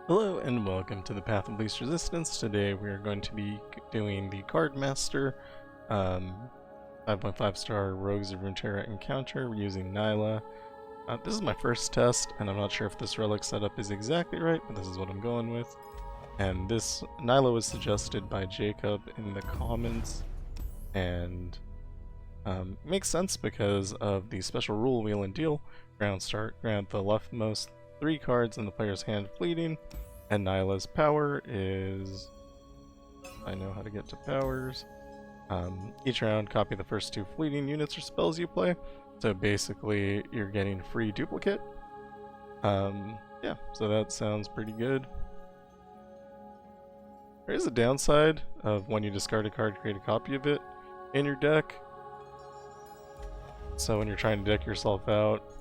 Hello and welcome to the Path of Least Resistance. Today we are going to be doing the Card Master 5.5 star Rogues of Runeterra encounter using Nilah. This is my first test and I'm not sure if this relic setup is exactly right, but this is what I'm going with. And this Nilah was suggested by Jakub in the comments, and makes sense because of the special rule wheel and deal. Ground start, grant the leftmost 3 cards in the player's hand fleeting, and Nilah's power is... I know how to get to powers. Each round, copy the first 2 fleeting units or spells you play. So basically, you're getting free duplicate. Yeah, so that sounds pretty good. There is a downside of when you discard a card, create a copy of it in your deck. So when you're trying to deck yourself out,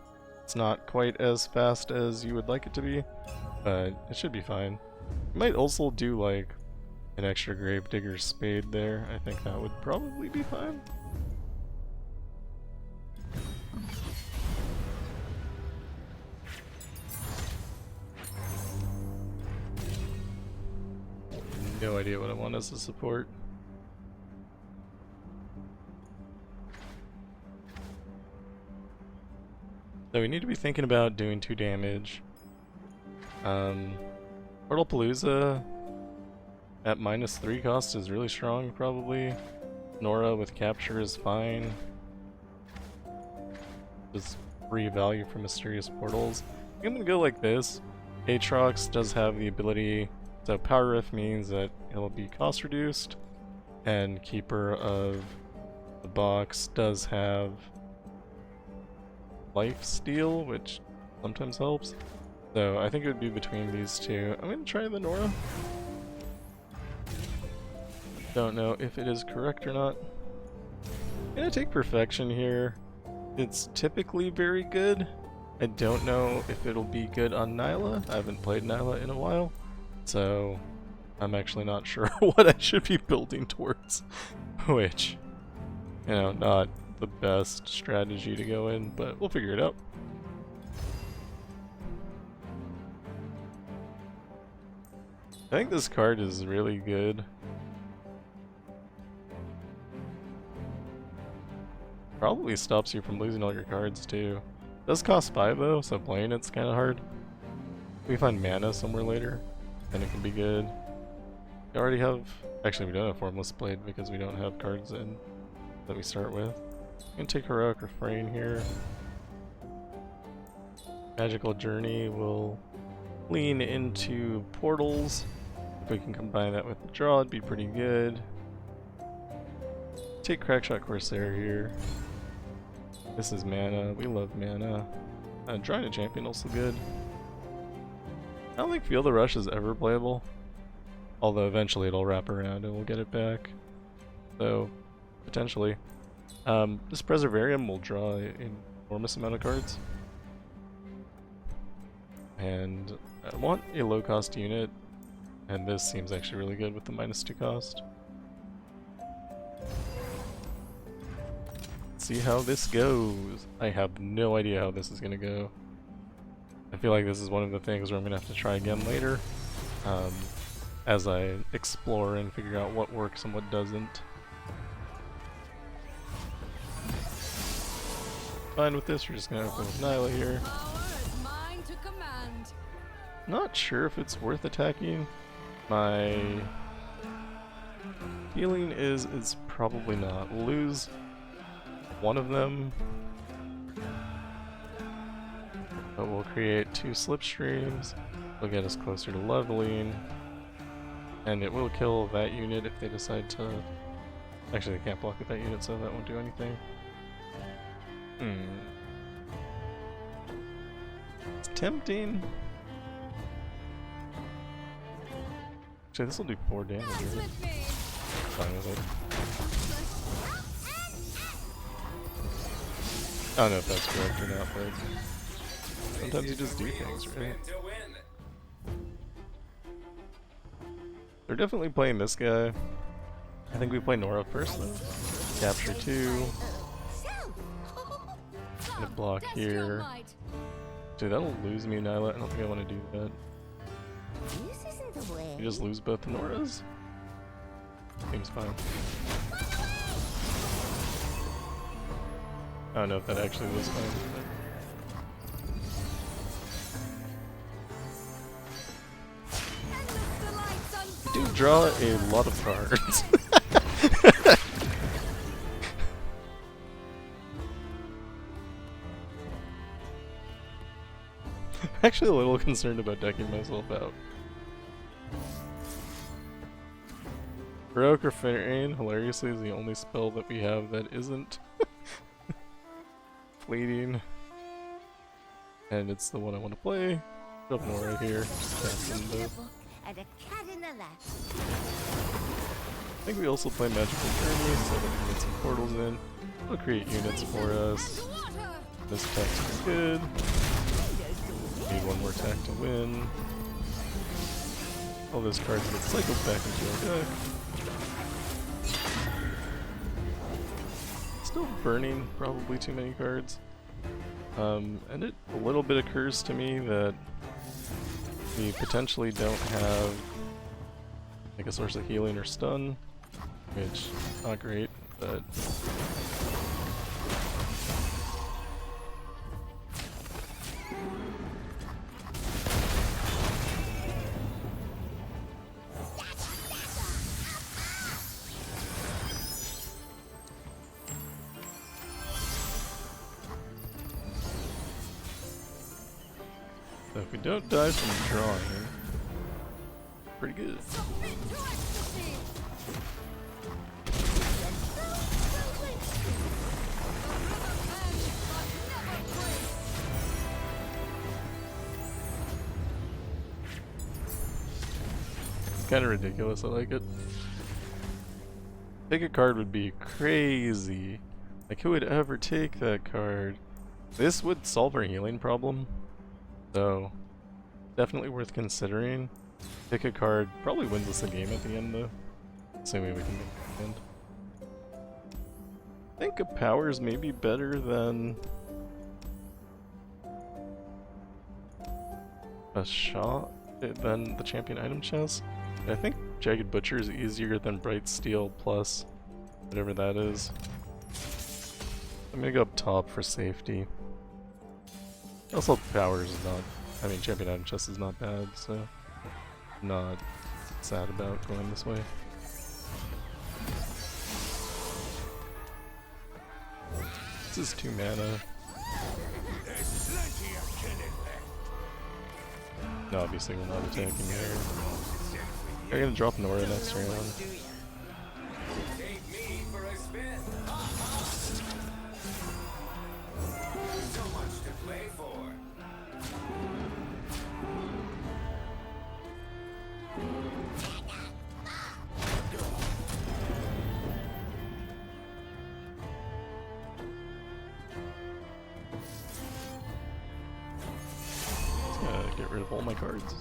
it's not quite as fast as you would like it to be, but it should be fine. You might also do like an extra Gravedigger Spade there. I think that would probably be fine. No idea what I want as a support. So we need to be thinking about doing 2 damage. Portal Palooza at -3 cost is really strong, probably. Nora with capture is fine. Just free value from mysterious portals. I think I'm gonna go like this. Aatrox does have the ability, so Power Rift means that it'll be cost reduced, and Keeper of the Box does have life steal, which sometimes helps. So I think it would be between these two. I'm gonna try the Nora. Don't know if it is correct or not. I'm gonna take Perfection here. It's typically very good. I don't know if it'll be good on Nilah. I haven't played Nilah in a while, so I'm actually not sure what I should be building towards. Which, you know, not the best strategy to go in, but we'll figure it out. I think this card is really good. Probably stops you from losing all your cards too. It does cost 5 though, so playing it's kind of hard. If we find mana somewhere later, then it can be good. We already have... Actually, we don't have Formless Blade because we don't have cards in that we start with. I'm gonna take Heroic Refrain here. Magical Journey will lean into portals. If we can combine that with the draw, it'd be pretty good. Take Crackshot Corsair here. This is mana. We love mana. Drawing a champion also good. I don't think Feel the Rush is ever playable, although eventually it'll wrap around and we'll get it back. So, potentially. This Preservarium will draw an enormous amount of cards. And I want a low cost unit, and this seems actually really good with the -2 cost. Let's see how this goes. I have no idea how this is gonna go. I feel like this is one of the things where I'm gonna have to try again later, as I explore and figure out what works and what doesn't. Fine with this, we're just gonna open with Nilah here. Not sure if it's worth attacking. My feeling is it's probably not. We'll lose one of them, but we'll create 2 slipstreams. It'll get us closer to leveling, and it will kill that unit if they decide to... Actually, they can't block with that unit, so that won't do anything. It's tempting. Actually, this will do 4 damage. Right? Fine with it. I don't know if that's correct or not, but sometimes you just do things, right? They're definitely playing this guy. I think we play Nora first though. Capture 2. Gonna block here. Dude, that'll lose me, Nilah. I don't think I want to do that. You just lose both the Noras? Seems fine. I don't know if that actually was fine. You do draw a lot of cards. I'm actually a little concerned about decking myself out. Heroic Refrain, hilariously, is the only spell that we have that isn't fleeting. And it's the one I want to play. Up more right here. And a cat in the lap. I think we also play Magical Journey so that we can get some portals in. It'll create units for us. This text is good. Need one more attack to win. All those cards get cycled back into our deck. Still burning probably too many cards. And it a little bit occurs to me that we potentially don't have like a source of healing or stun, which is not great, but so if we don't die from drawing, pretty good. It's kind of ridiculous, I like it. Take a card would be crazy. Like, who would ever take that card? This would solve our healing problem. So, definitely worth considering. Pick a card, probably wins us the game at the end though. Assuming we can make it end. I think a power is maybe better than a shot, than the champion item chest. I think Jagged Butcher is easier than Bright Steel plus whatever that is. I'm gonna go up top for safety. Also, power is not. I mean, champion item chest is not bad, so I'm not sad about going this way. This is 2 mana. No, obviously we're not attacking here. I'm gonna drop Nora next round. Get rid of all my cards.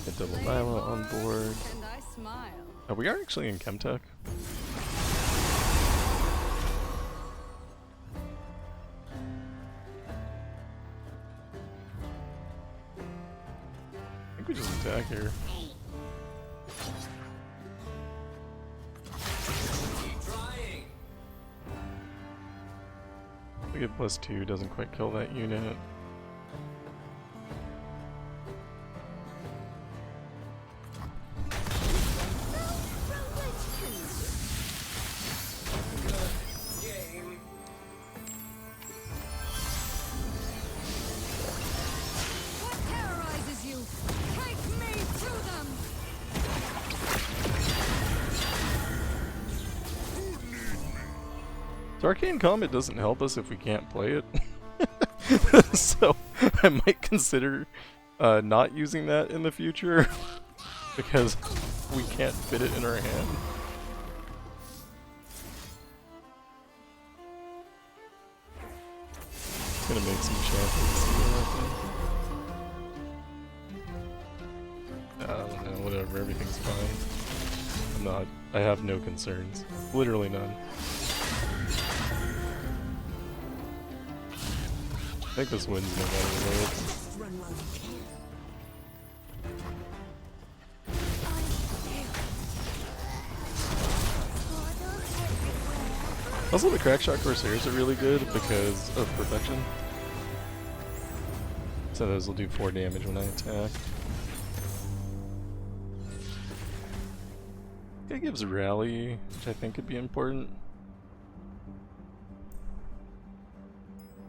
Get double Nilah on board. Oh, we are actually in Chemtech. I think we just attack here. We get +2, doesn't quite kill that unit. So Arcane Comet doesn't help us if we can't play it. So I might consider not using that in the future because we can't fit it in our hand. It's gonna make some champions. I don't know, whatever, everything's fine. I have no concerns. Literally none. think this wins no matter what. Just run while you can. Also, the Crackshot Corsairs are really good because of Perfection. So those will do 4 damage when I attack. It gives Rally, which I think could be important.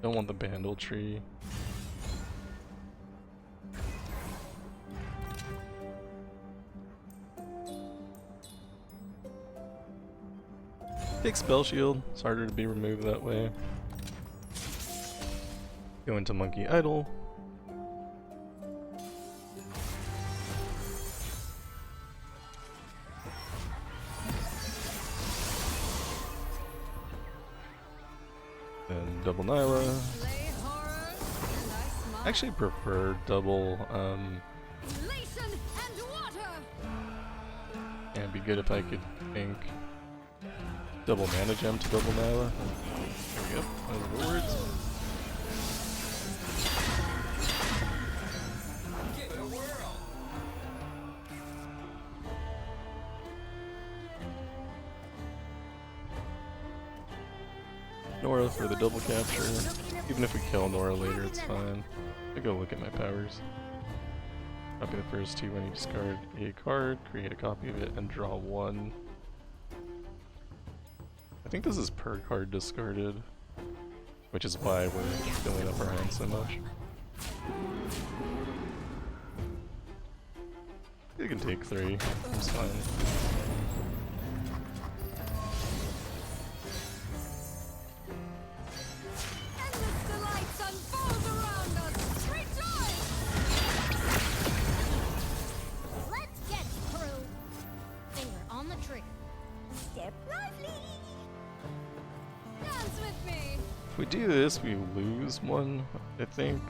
Don't want the Bandle Tree. Take Spell Shield, it's harder to be removed that way. Go into Monkey Idol. And double Nilah. I actually prefer double, yeah, it'd be good if I could think double mana gem to double Nilah. There we go. Those are the words. Nora for the double capture. Even if we kill Nora later, it's fine. I go look at my powers. Copy the first 2 when you discard a card, create a copy of it, and draw 1. I think this is per card discarded, which is why we're filling up our hand so much. You can take 3, it's fine. If we do this, we lose 1, I think.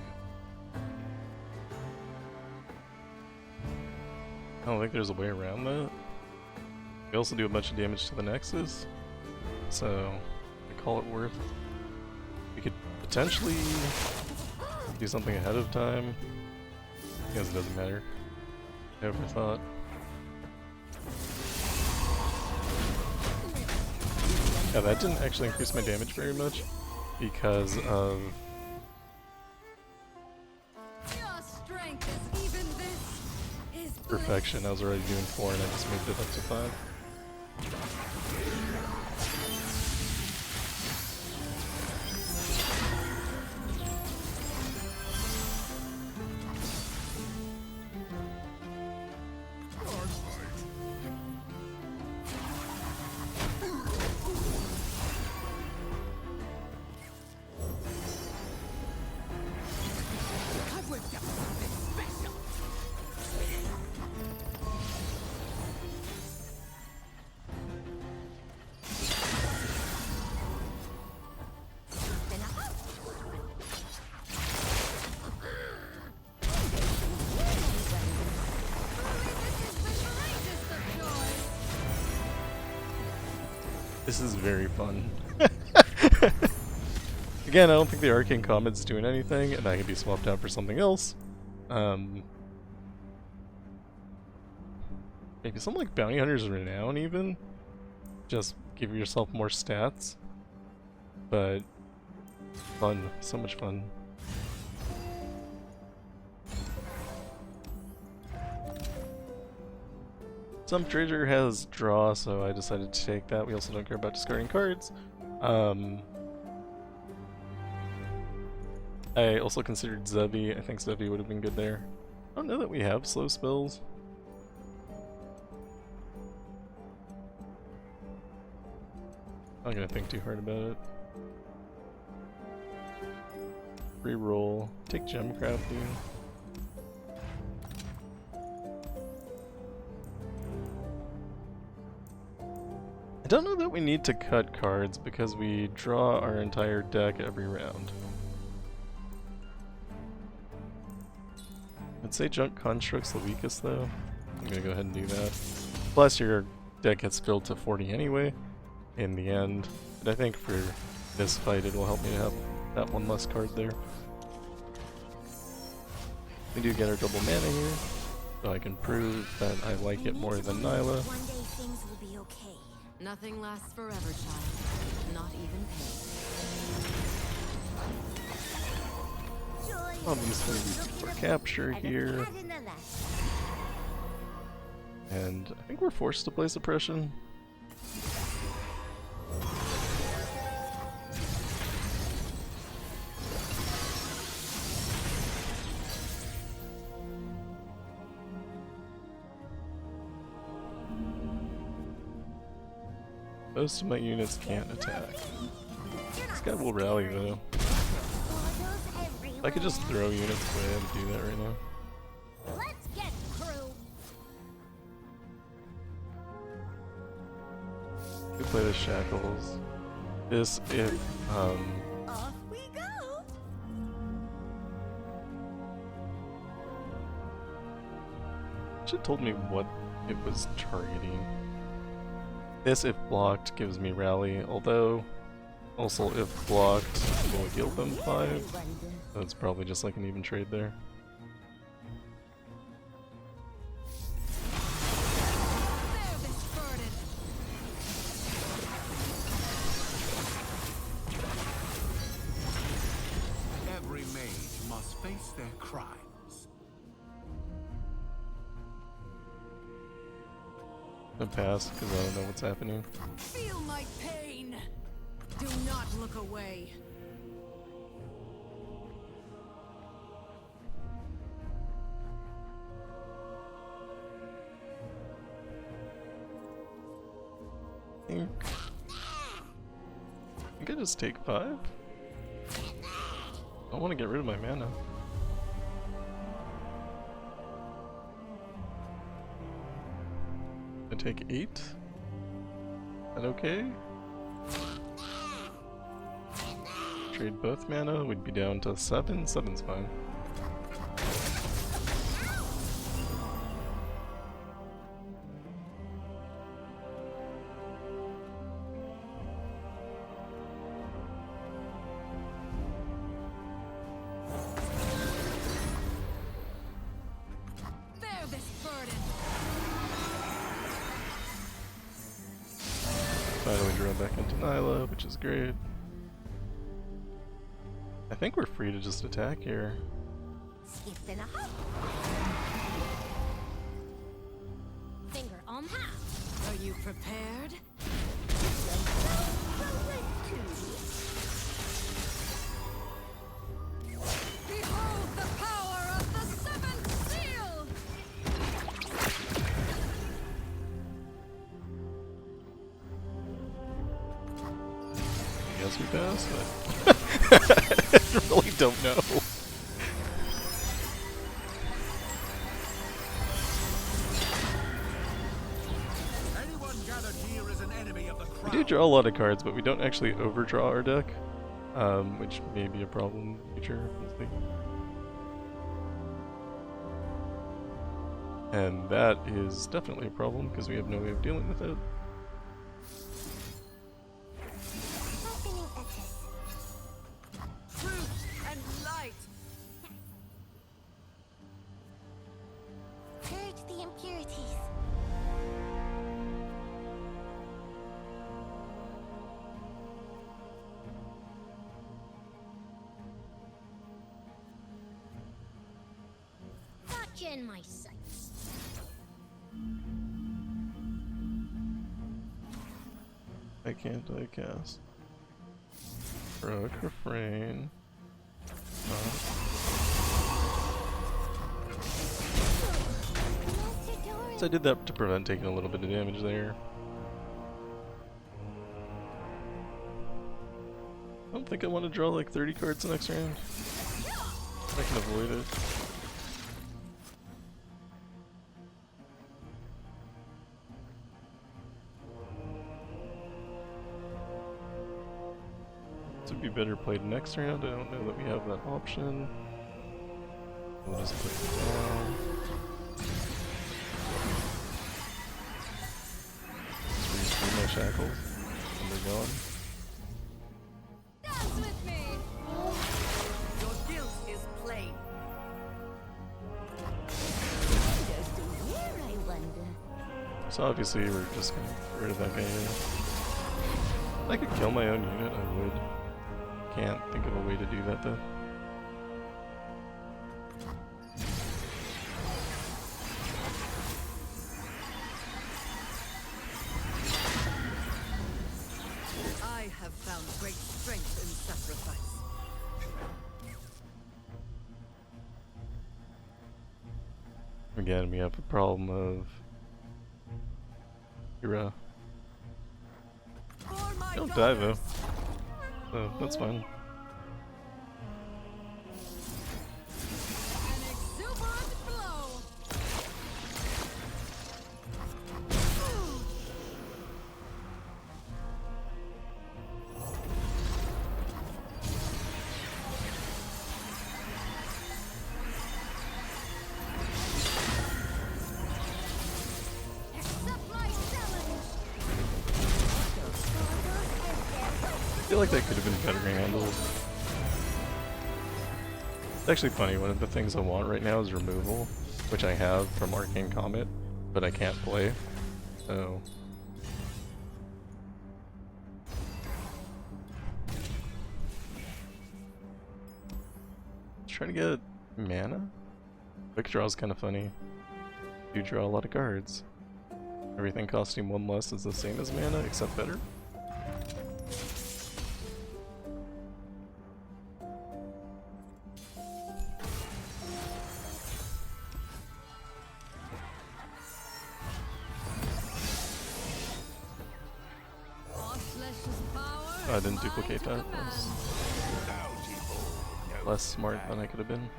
I don't think there's a way around that. We also do a bunch of damage to the Nexus, so I call it worth. We could potentially do something ahead of time. I guess it doesn't matter. Never thought. Yeah, that didn't actually increase my damage very much because of Perfection. I was already doing 4 and I just moved it up to 5. This is very fun. Again, I don't think the Arcane Comet's doing anything, and that can be swapped out for something else. Maybe something like Bounty Hunter's Renown, even. Just give yourself more stats. But fun, so much fun. Some treasure has draw, so I decided to take that. We also don't care about discarding cards. I also considered Zevi. I think Zevi would have been good there. I don't know that we have slow spells. I'm not gonna think too hard about it. Reroll. Take gem crafting. I don't know that we need to cut cards because we draw our entire deck every round. I'd say Junk Construct's the weakest though. I'm gonna go ahead and do that. Plus your deck gets filled to 40 anyway in the end. But I think for this fight it will help me to have that 1 less card there. We do get our double mana here, so I can prove that I like it more than Nilah. One day things will be okay. Nothing lasts forever, child. Not even pain. Joy Obviously, we for capture and a here, cat in the lap. and I think we're forced to play suppression. Most of my units can't attack. This guy will rally though. I could just throw units away and do that right now. Let's get crew. Could play the shackles. This if Off we go. should told me what it was targeting. This if blocked gives me rally, although also if blocked will heal them 5. So it's probably just like an even trade there. There, this burden. Every mage must face their crimes. I pass because I don't know what's happening. Feel my pain. Do not look away. I think I just take 5. I want to get rid of my mana. I take 8. Is that okay? Trade both mana, we'd be down to 7. 7's fine. Bear this burden. Finally draw back into Nilah, which is great. I think we're free to just attack here. Skip and a hop. Finger on half. Are you prepared? Behold the power of the seventh seal! I guess we pass, but I really don't know. Anyone gathered here is an enemy of the We crown. do draw a lot of cards, but we don't actually overdraw our deck, which may be a problem in the future. We'll see. And that is definitely a problem because we have no way of dealing with it. Sharpening edges. Truth and light! Purge the impurities. Gotcha in my sights. I can't cast. Rogue, refrain. So I did that to prevent taking a little bit of damage there. I don't think I want to draw like 30 cards the next round. I can avoid it. This would be better played next round. I don't know that we have that option. We'll just put it down. Just read my shackles, and they're gone. Dance with me! Your guilt is plain. So obviously we're just gonna get rid of that guy here. If I could kill my own unit, I would. Can't think of a way to do that though. I have found great strength in sacrifice. Again, we have a problem of Hira. For my Don't die though. daughters. So that's fine. An exuberant blow. Accept my challenge. I feel like that could have been better handled. It's actually funny, one of the things I want right now is removal, which I have from Arcane Comet, but I can't play, so... Let's try to get mana? Quick draw is kind of funny. You draw a lot of cards. Everything costing one less is the same as mana, except better. I didn't duplicate that. That was less smart than I could have been.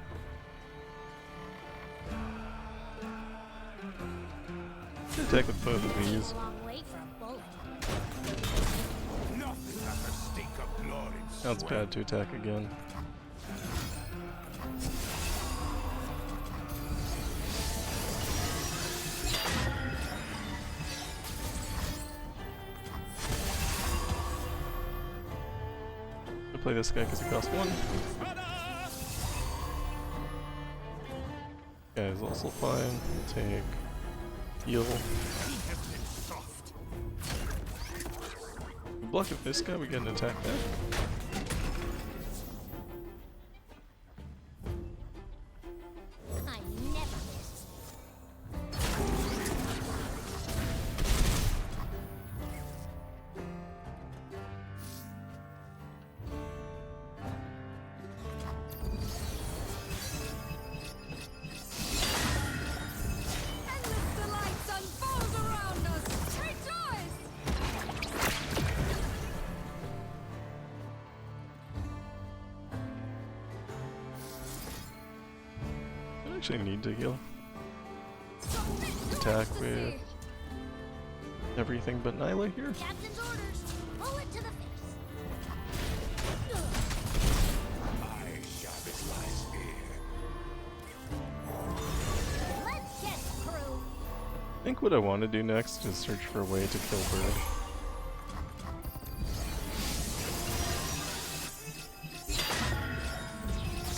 Attack with both of these. Long way for a bullet. Nothing but a stink of blood and Now it's sweat. bad to attack again. I'll play this guy because he costs 1. Guy is also fine. We'll take heal. He has been soft. We block with this guy, we get an attack back. I never miss. Endless delights unfold around us. Rejoice! I actually need to heal. Submit to Attack ecstasy. with everything but Nilah here. Captain's orders. Bullet to the face. My Shabbos lies here. Let's get through. I think what I want to do next is search for a way to kill Bird.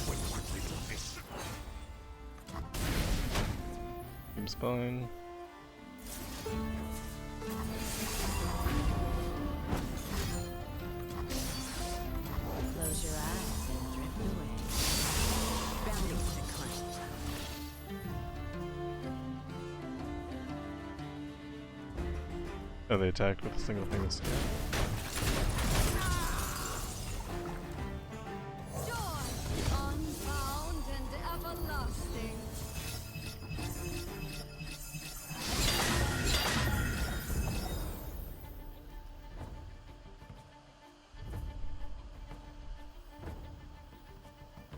Wait quickly for this. Seems fine. Close your eyes and drift away. Boundaries declined. Oh, they attacked with a single thing of scan. Joy, unbound and everlasting.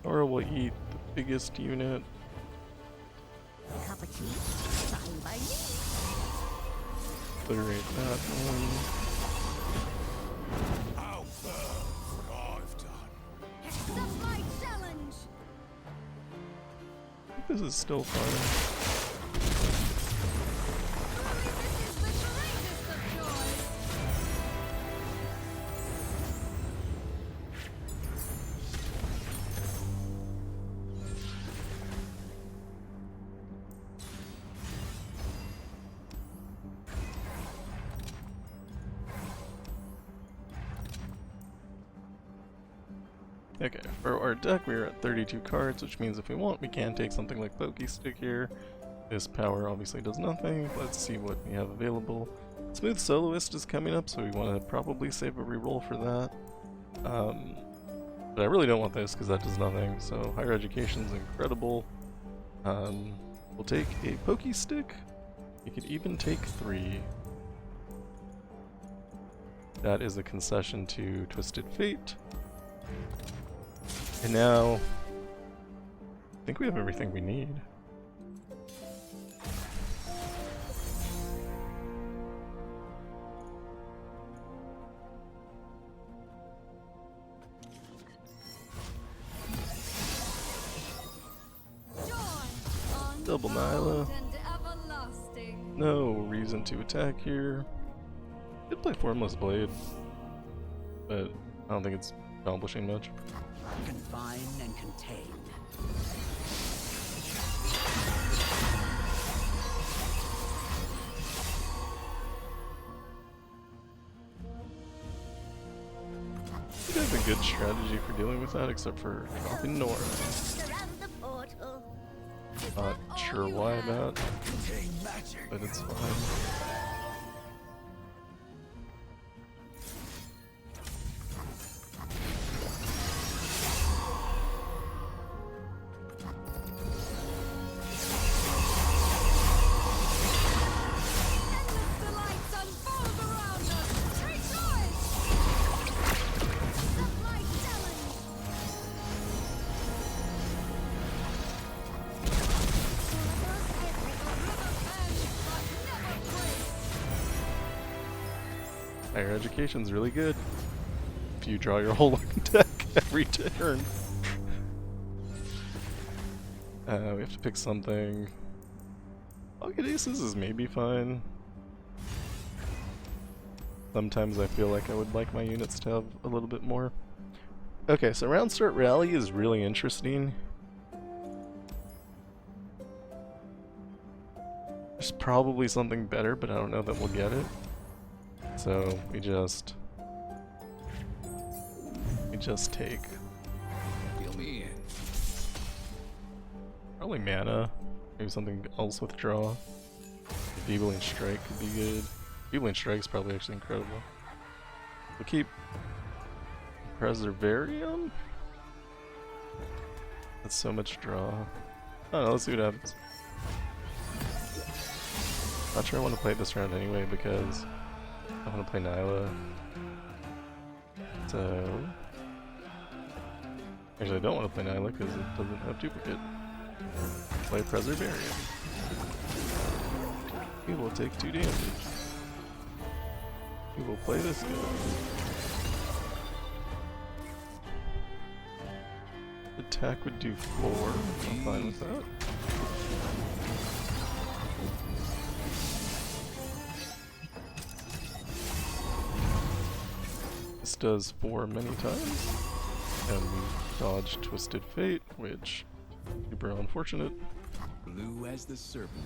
Or we'll eat the biggest unit. Cup of tea. Fine by me. Obliterate that one. I'll burn what I've done. Accept my challenge. I think this is still fine. Truly, this is the greatest of joys. Okay, for our deck we're at 32 cards, which means if we want we can take something like Pokestick here. This power obviously does nothing. Let's see what we have available. Smooth Soloist is coming up, so we want to probably save a reroll for that. But I really don't want this because that does nothing, so Higher Education is incredible. We'll take a Pokestick. You could even take 3. That is a concession to Twisted Fate. And now, I think we have everything we need. Double Nilah. No reason to attack here. Could play Formless Blade, but I don't think it's accomplishing much. Confine and contain. I think I have a good strategy for dealing with that, except for dropping Nora. Surround the portal. Not sure why that, but it's fine. Higher Education's really good if you draw your whole deck every turn. We have to pick something. Pocket Aces is maybe fine. Sometimes I feel like I would like my units to have a little bit more. Okay, so Round Start Rally is really interesting. There's probably something better, but I don't know that we'll get it. So we just take. Feel me in. Probably mana. Maybe something else with draw. Beebling Strike could be good. Beebling Strike's probably actually incredible. We'll keep Preservarium. That's so much draw. I don't know, let's see what happens. Not sure I want to play it this round anyway because I want to play Nilah. So actually I don't want to play Nilah because it doesn't have duplicate. Play Preservarium. He will take 2 damage. He will play this guy. Attack would do 4. I'm fine with that. This does 4 many times. And we dodge Twisted Fate, which is super unfortunate. Blue as the Serpentine.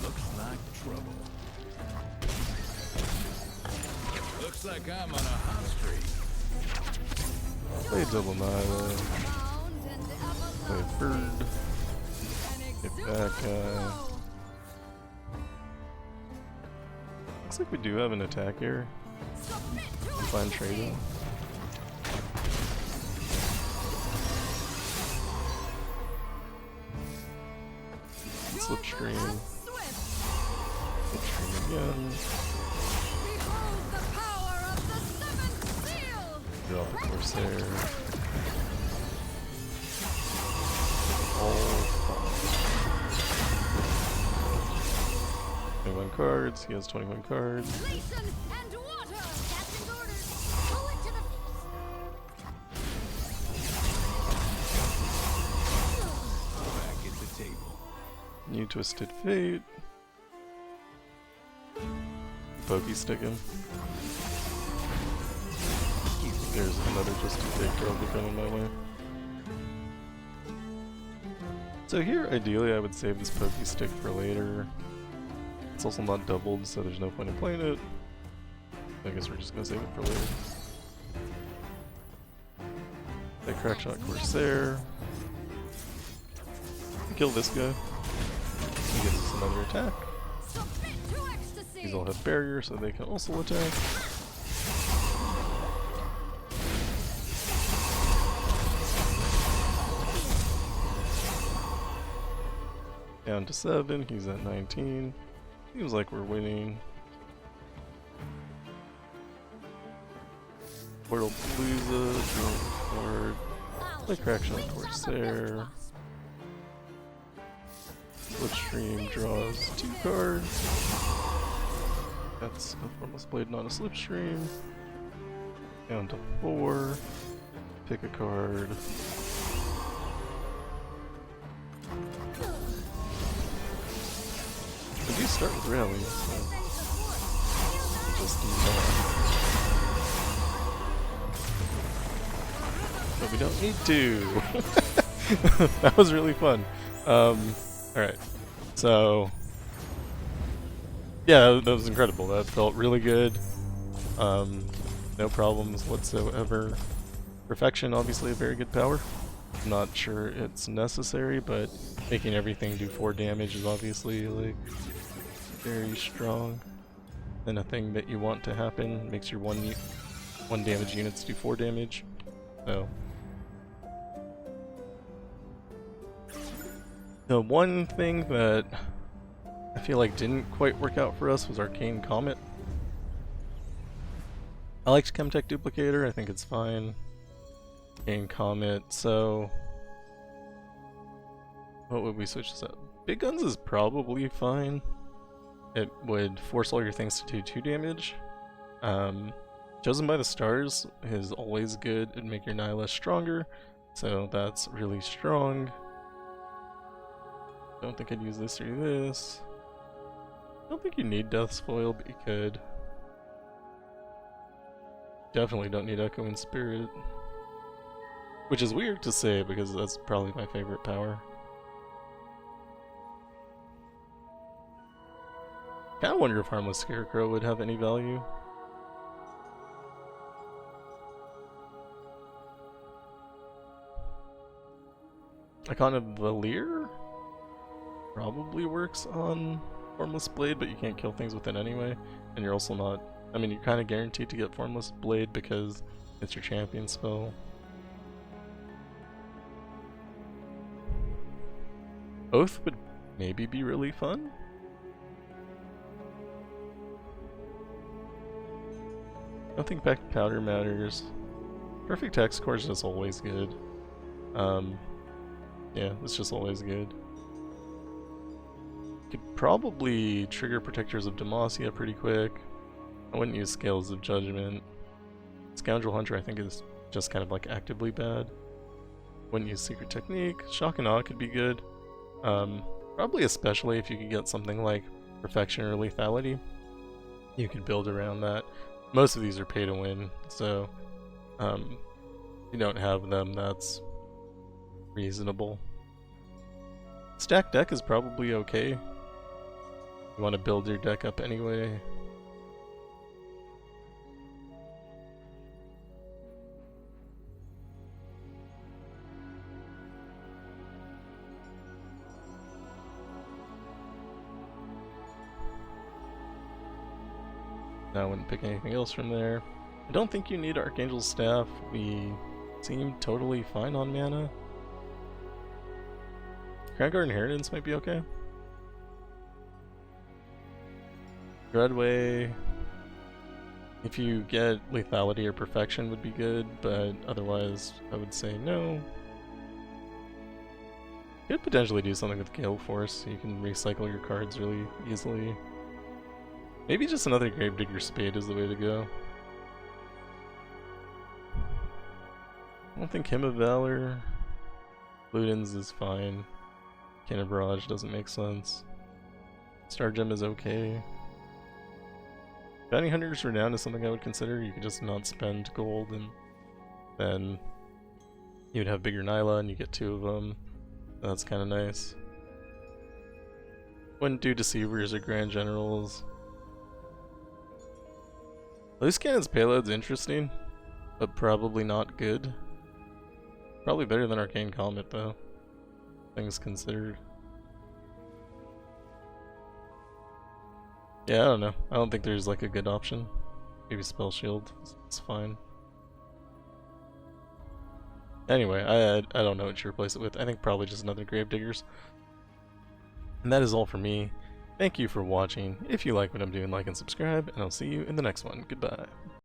Looks like trouble. Looks like I'm on a hot streak. Play double Nilah. Play Bird. Get back. Looks like we do have an attack here. Fine trading. Slipstream. Slipstream again. Draw the Corsair. All 21 cards. He has 21 cards. Back at the table. New Twisted Fate. Pokestick him. There's another Twisted Fate probably coming my way. So here, ideally, I would save this Pokestick for later. It's also not doubled, so there's no point in playing it. I guess we're just gonna save it for later. Play Crackshot Corsair. Kill this guy. He gives us another attack. Submit to ecstasy. These all have barrier, so they can also attack. Down to 7, he's at 19. Seems like we're winning. Portal Palooza, draw a card. Play Crackshot Corsair. Slipstream draws 2 cards. That's a Formless Blade, not a Slipstream. Down to 4. Pick a card. We do start with Rally, so we'll just do that. But we don't need to! That was really fun. Alright, so yeah, that was incredible. That felt really good. No problems whatsoever. Perfection, obviously a very good power. Not sure it's necessary, but making everything do 4 damage is obviously like very strong. And a thing that you want to happen makes your one damage units do 4 damage. So the one thing that I feel like didn't quite work out for us was Arcane Comet. I liked Chemtech Duplicator, I think it's fine. Arcane Comet, so what would we switch this up? Big Guns is probably fine. It would force all your things to do 2 damage. Chosen by the Stars is always good. It'd make your Nilah stronger, so that's really strong. Don't think I'd use this or this. Don't think you need Death's Foil, but you could. Definitely don't need Echo and Spirit. Which is weird to say because that's probably my favorite power. Kinda wonder if Harmless Scarecrow would have any value. Icon of Valir probably works on Formless Blade, but you can't kill things with it anyway. And you're also not, I mean, you're kind of guaranteed to get Formless Blade because it's your champion spell. Oath would maybe be really fun. I don't think Back Powder matters. Perfect Hex Core is just always good. Yeah, it's just always good. Could probably trigger Protectors of Demacia pretty quick. I wouldn't use Scales of Judgment. Scoundrel Hunter I think is just kind of like actively bad. Wouldn't use Secret Technique. Shock and Awe could be good. Probably especially if you could get something like Perfection or Lethality. You could build around that. Most of these are pay to win, so if you don't have them, that's reasonable. Stack deck is probably okay. You want to build your deck up anyway. I wouldn't pick anything else from there. I don't think you need Archangel's Staff. We seem totally fine on mana. Crownguard Inheritance might be okay. Dreadway, if you get Lethality or Perfection would be good, but otherwise I would say no. You could potentially do something with Gale Force, so you can recycle your cards really easily. Maybe just another Gravedigger Spade is the way to go. I don't think Hymn of Valor. Ludens is fine. Cannon Barrage doesn't make sense. Star Gem is okay. Bounty Hunter's Renown is something I would consider. You could just not spend gold and then you would have bigger Nilah and you get 2 of them. That's kind of nice. Wouldn't do Deceivers or Grand Generals. Loose Cannon's payload's interesting, but probably not good. Probably better than Arcane Comet though, things considered. Yeah, I don't know. I don't think there's like a good option. Maybe Spell Shield. It's fine. Anyway, I don't know what you replace it with. I think probably just another Gravediggers. And that is all for me. Thank you for watching. If you like what I'm doing, like and subscribe, and I'll see you in the next one. Goodbye.